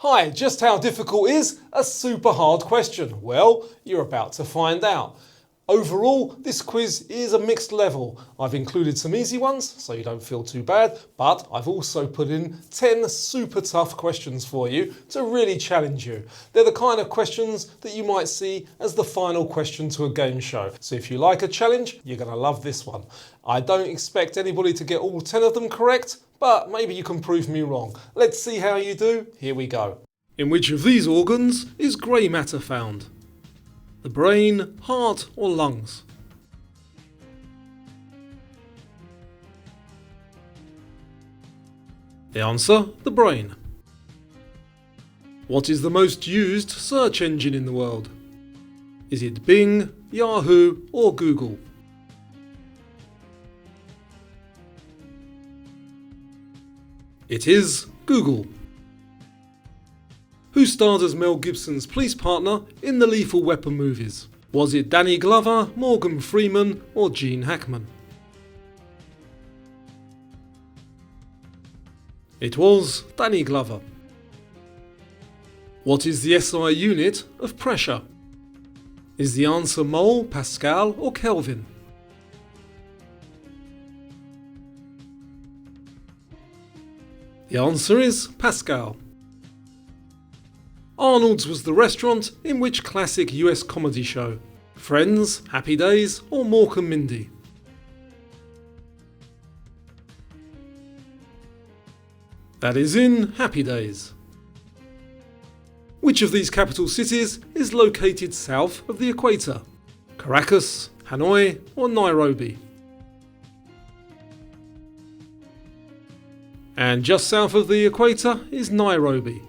Hi, just how difficult is a super hard question? Well, you're about to find out. Overall, this quiz is a mixed level. I've included some easy ones, so you don't feel too bad, but I've also put in 10 super tough questions for you to really challenge you. They're the kind of questions that you might see as the final question to a game show. So if you like a challenge, you're going to love this one. I don't expect anybody to get all 10 of them correct, but maybe you can prove me wrong. Let's see how you do. Here we go. In which of these organs is grey matter found? The brain, heart or lungs? The answer, the brain. What is the most used search engine in the world? Is it Bing, Yahoo or Google? It is Google. Who starred as Mel Gibson's police partner in the Lethal Weapon movies? Was it Danny Glover, Morgan Freeman or Gene Hackman? It was Danny Glover. What is the SI unit of pressure? Is the answer mole, Pascal or Kelvin? The answer is Pascal. Arnold's was the restaurant in which classic US comedy show? Friends, Happy Days or Mork and Mindy? That is in Happy Days. Which of these capital cities is located south of the equator? Caracas, Hanoi or Nairobi? And just south of the equator is Nairobi.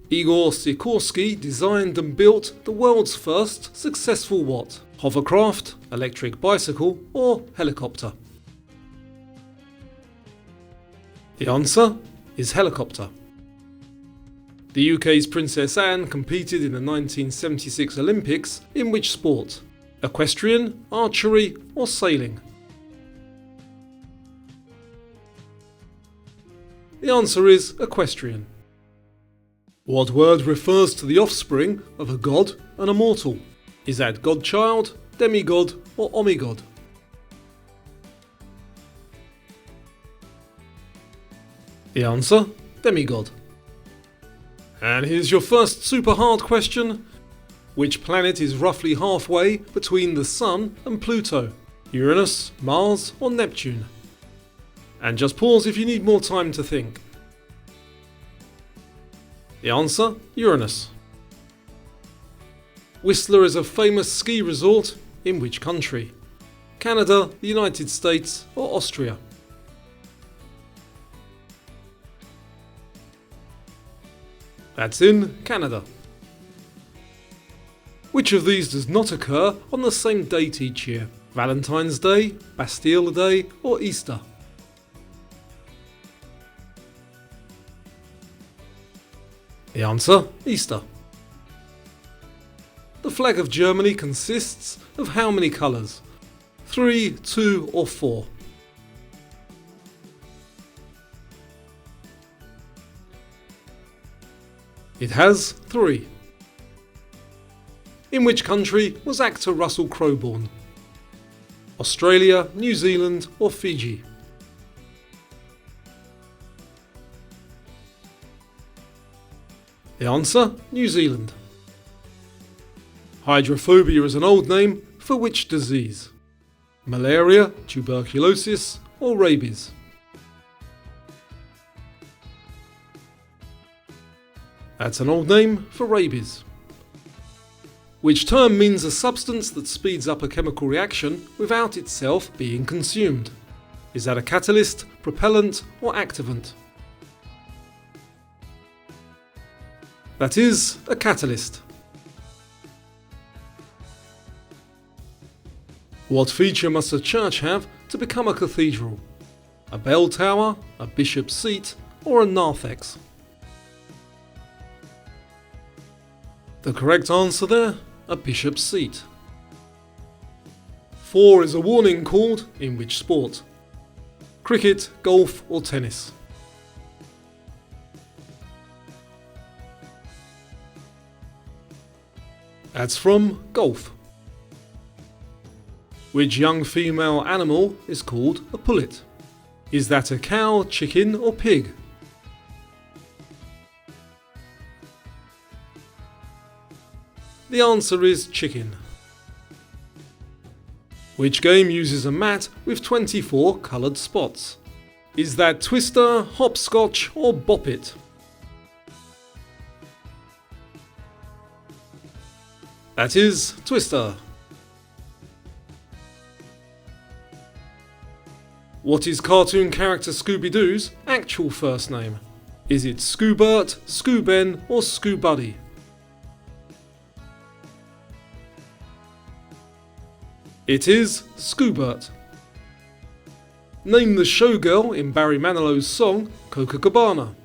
Igor Sikorsky designed and built the world's first successful what? Hovercraft, electric bicycle or helicopter? The answer is helicopter. The UK's Princess Anne competed in the 1976 Olympics in which sport? Equestrian, archery or sailing? The answer is equestrian. What word refers to the offspring of a god and a mortal? Is that godchild, demigod or omigod? The answer, demigod. And here's your first super hard question. Which planet is roughly halfway between the Sun and Pluto? Uranus, Mars or Neptune? And just pause if you need more time to think. The answer, Uranus. Whistler is a famous ski resort in which country? Canada, the United States or Austria? That's in Canada. Which of these does not occur on the same date each year? Valentine's Day, Bastille Day or Easter? The answer, Easter. The flag of Germany consists of how many colours? 3, 2 or 4? It has 3. In which country was actor Russell Crowe born? Australia, New Zealand or Fiji? The answer, New Zealand. Hydrophobia is an old name for which disease? Malaria, tuberculosis or rabies? That's an old name for rabies. Which term means a substance that speeds up a chemical reaction without itself being consumed? Is that a catalyst, propellant or activant? That is a catalyst. What feature must a church have to become a cathedral? A bell tower, a bishop's seat or a narthex? The correct answer there, a bishop's seat. 4 is a warning called in which sport? Cricket, golf or tennis? That's from golf. Which young female animal is called a pullet? Is that a cow, chicken or pig? The answer is chicken. Which game uses a mat with 24 coloured spots? Is that Twister, Hopscotch or Bop It? That is Twister. What is cartoon character Scooby-Doo's actual first name? Is it Scoobert, Scooben or Scoobuddy? It is Scoobert. Name the showgirl in Barry Manilow's song Copacabana.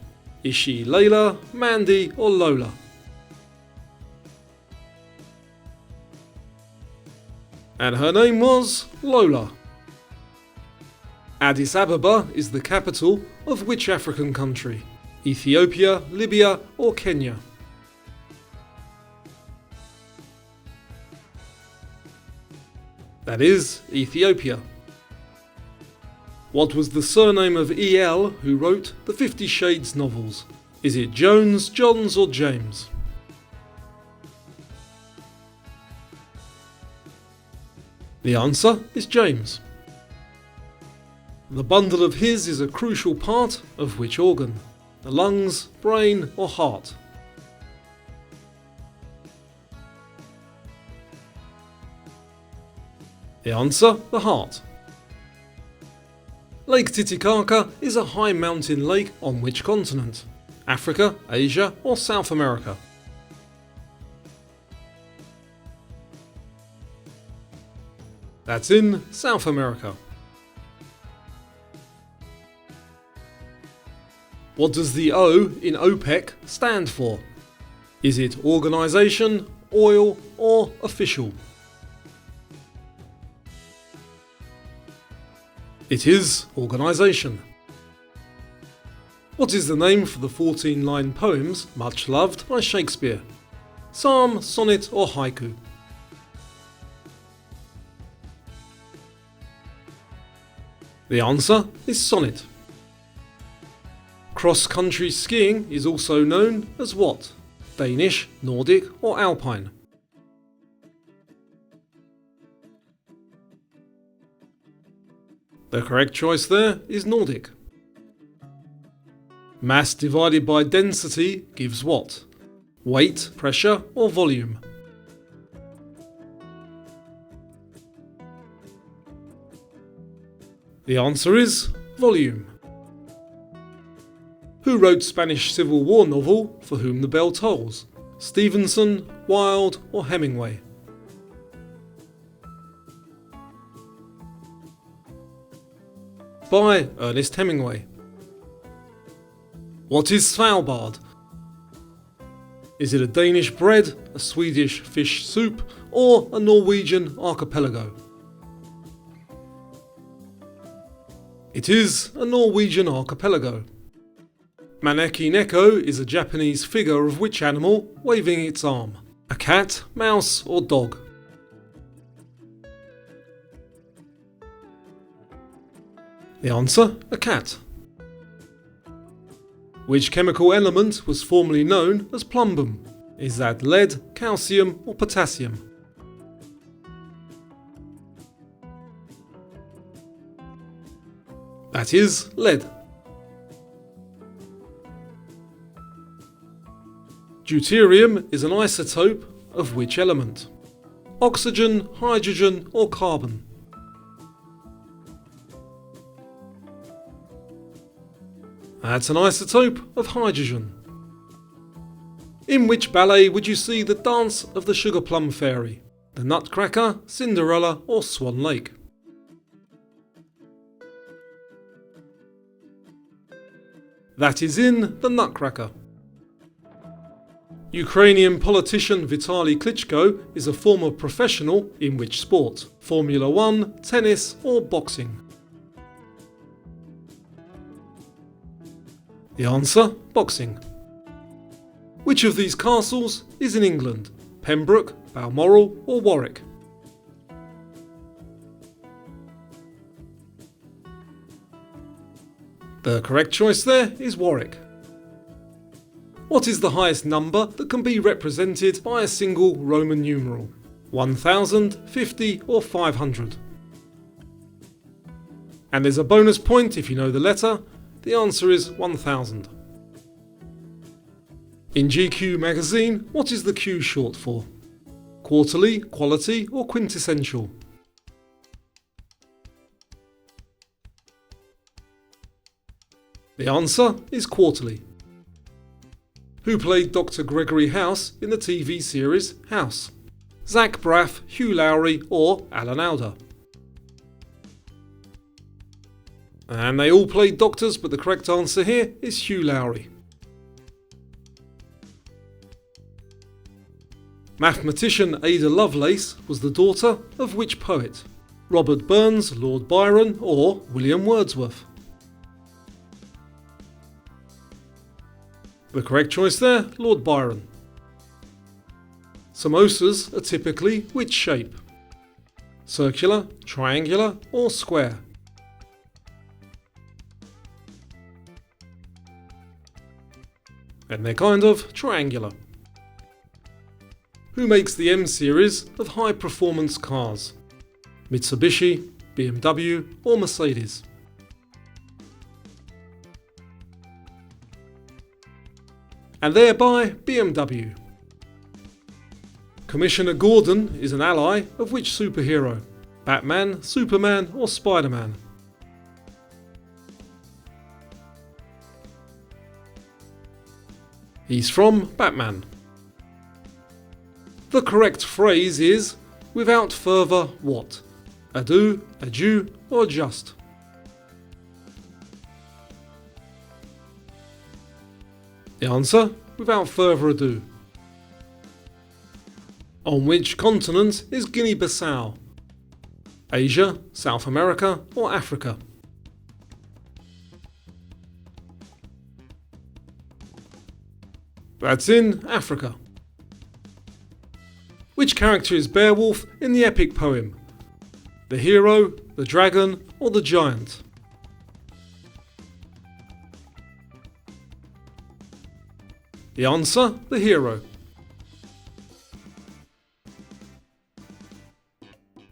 Is she Layla, Mandy or Lola? And her name was Lola. Addis Ababa is the capital of which African country? Ethiopia, Libya or Kenya? That is Ethiopia. What was the surname of E.L. who wrote the 50 Shades novels? Is it Jones, Johns or James? The answer is James. The bundle of his is a crucial part of which organ? The lungs, brain or heart? The answer, the heart. Lake Titicaca is a high mountain lake on which continent? Africa, Asia or South America? That's in South America. What does the O in OPEC stand for? Is it organisation, oil or official? It is organisation. What is the name for the 14-line poems much loved by Shakespeare? Psalm, sonnet or haiku? The answer is sonnet. Cross-country skiing is also known as what? Danish, Nordic or Alpine? The correct choice there is Nordic. Mass divided by density gives what? Weight, pressure or volume? The answer is volume. Who wrote Spanish Civil War novel For Whom the Bell Tolls? Stevenson, Wilde or Hemingway? By Ernest Hemingway. What is Svalbard? Is it a Danish bread, a Swedish fish soup, or a Norwegian archipelago? It is a Norwegian archipelago. Maneki Neko is a Japanese figure of which animal waving its arm? A cat, mouse or dog? The answer, a cat. Which chemical element was formerly known as plumbum? Is that lead, calcium or potassium? That is lead. Deuterium is an isotope of which element? Oxygen, hydrogen or carbon? That's an isotope of hydrogen. In which ballet would you see the dance of the Sugar Plum Fairy? The Nutcracker, Cinderella or Swan Lake? That is in the Nutcracker. Ukrainian politician Vitaly Klitschko is a former professional in which sport? Formula 1, tennis or boxing? The answer, boxing. Which of these castles is in England? Pembroke, Balmoral or Warwick? The correct choice there is Warwick. What is the highest number that can be represented by a single Roman numeral? 1000, 50 or 500? And there's a bonus point if you know the letter. The answer is 1000. In GQ magazine, what is the Q short for? Quarterly, quality or quintessential? The answer is quarterly. Who played Dr. Gregory House in the TV series House? Zach Braff, Hugh Lowry or Alan Alda? And they all played doctors, but the correct answer here is Hugh Lowry. Mathematician Ada Lovelace was the daughter of which poet? Robert Burns, Lord Byron or William Wordsworth? The correct choice there, Lord Byron. Samosas are typically which shape? Circular, triangular or square? And they're kind of triangular. Who makes the M series of high performance cars? Mitsubishi, BMW or Mercedes? And thereby BMW. Commissioner Gordon is an ally of which superhero? Batman, Superman or Spider-Man? He's from Batman. The correct phrase is without further what? Ado, adieu or just? The answer, without further ado. On which continent is Guinea-Bissau? Asia, South America or Africa? That's in Africa. Which character is Beowulf in the epic poem? The hero, the dragon or the giant? The answer, the hero.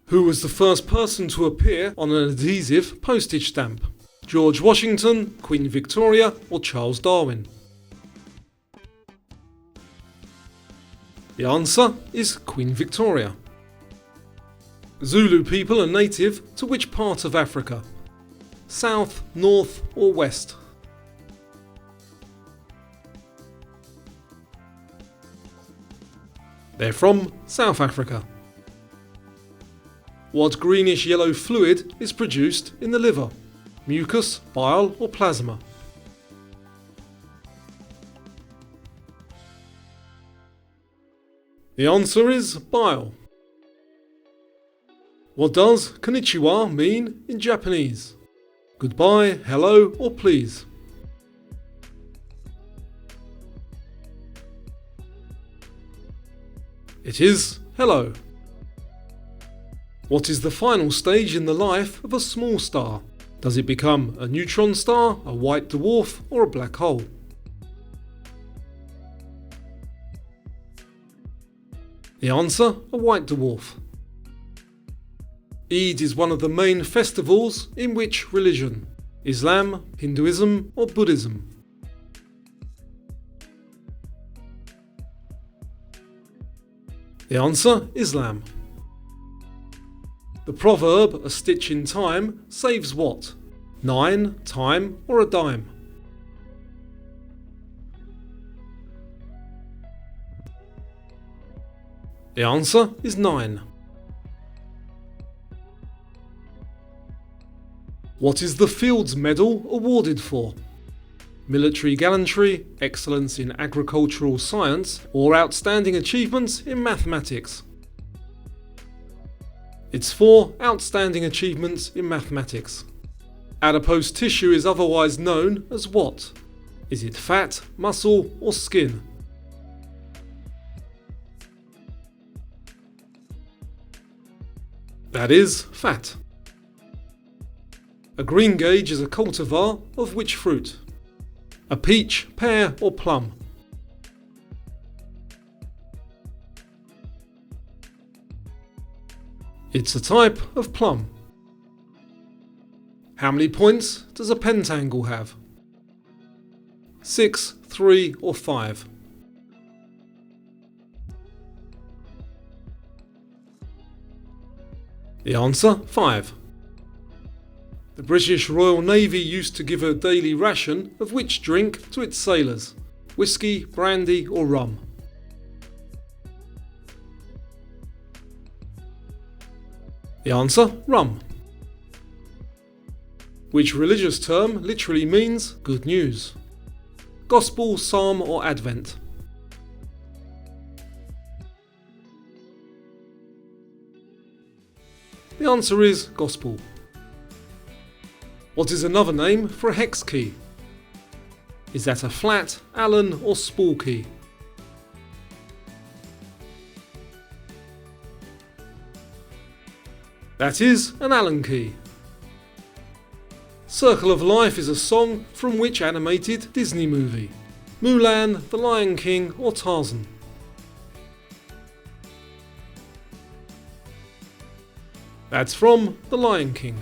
Who was the first person to appear on an adhesive postage stamp? George Washington, Queen Victoria or Charles Darwin? The answer is Queen Victoria. Zulu people are native to which part of Africa? South, north or west? They're from South Africa. What greenish-yellow fluid is produced in the liver? Mucus, bile or plasma? The answer is bile. What does konnichiwa mean in Japanese? Goodbye, hello or please? It is hello. What is the final stage in the life of a small star? Does it become a neutron star, a white dwarf or a black hole? The answer, a white dwarf. Eid is one of the main festivals in which religion? Islam, Hinduism or Buddhism? The answer, Islam. The proverb, a stitch in time, saves what? 9, time or a dime? The answer is 9. What is the Fields Medal awarded for? Military gallantry, excellence in agricultural science, or outstanding achievements in mathematics? It's for outstanding achievements in mathematics. Adipose tissue is otherwise known as what? Is it fat, muscle, or skin? That is fat. A green gauge is a cultivar of which fruit? A peach, pear or plum? It's a type of plum. How many points does a pentangle have? 6, 3 or 5? The answer, 5. The British Royal Navy used to give a daily ration of which drink to its sailors? Whiskey, brandy or rum? The answer, rum. Which religious term literally means good news? Gospel, psalm or advent? The answer is gospel. What is another name for a hex key? Is that a flat, Allen or spool key? That is an Allen key. Circle of Life is a song from which animated Disney movie? Mulan, The Lion King or Tarzan? That's from The Lion King.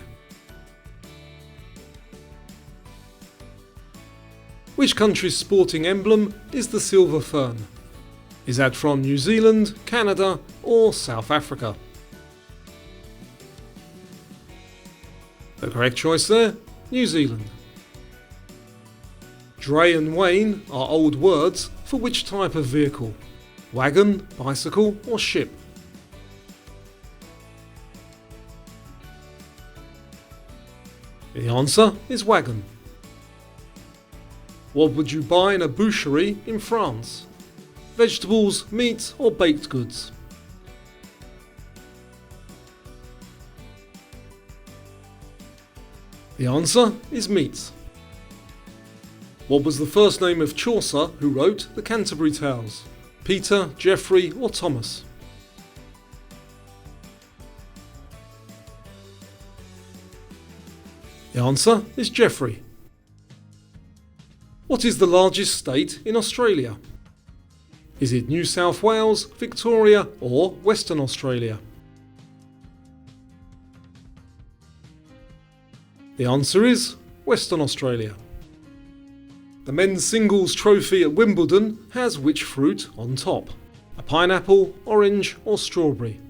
Which country's sporting emblem is the silver fern? Is that from New Zealand, Canada or South Africa? The correct choice there, New Zealand. Dray and wain are old words for which type of vehicle? Wagon, bicycle or ship? The answer is wagon. What would you buy in a boucherie in France? Vegetables, meat or baked goods? The answer is meat. What was the first name of Chaucer who wrote the Canterbury Tales? Peter, Geoffrey or Thomas? The answer is Geoffrey. What is the largest state in Australia? Is it New South Wales, Victoria or Western Australia? The answer is Western Australia. The men's singles trophy at Wimbledon has which fruit on top? A pineapple, orange or strawberry?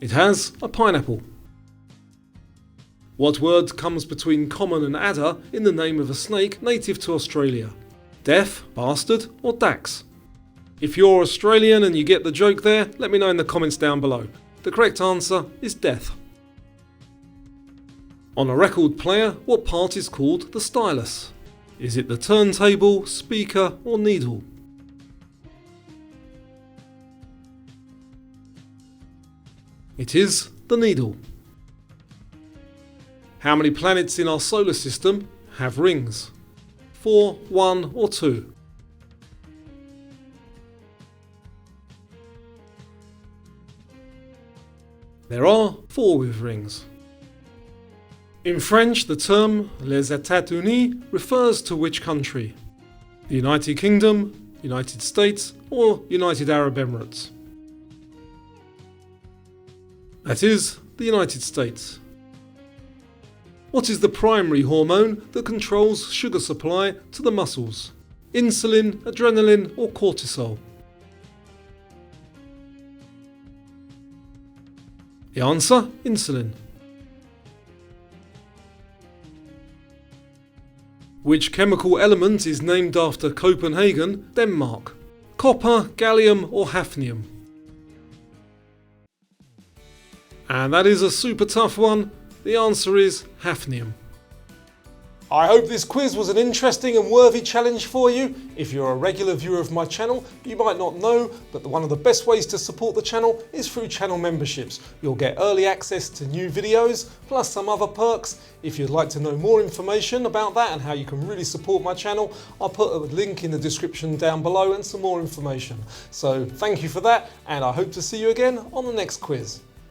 It has a pineapple. What word comes between common and adder in the name of a snake native to Australia? Deaf, bastard or dax? If you're Australian and you get the joke there, let me know in the comments down below. The correct answer is death. On a record player, what part is called the stylus? Is it the turntable, speaker or needle? It is the needle. How many planets in our solar system have rings? 4, 1 or 2? There are 4 with rings. In French, the term les États-Unis refers to which country? The United Kingdom, United States or United Arab Emirates? That is the United States. What is the primary hormone that controls sugar supply to the muscles? Insulin, adrenaline or cortisol? The answer, insulin. Which chemical element is named after Copenhagen, Denmark? Copper, gallium or hafnium? And that is a super tough one. The answer is hafnium. I hope this quiz was an interesting and worthy challenge for you. If you're a regular viewer of my channel, you might not know, but one of the best ways to support the channel is through channel memberships. You'll get early access to new videos, plus some other perks. If you'd like to know more information about that and how you can really support my channel, I'll put a link in the description down below and some more information. So thank you for that, and I hope to see you again on the next quiz.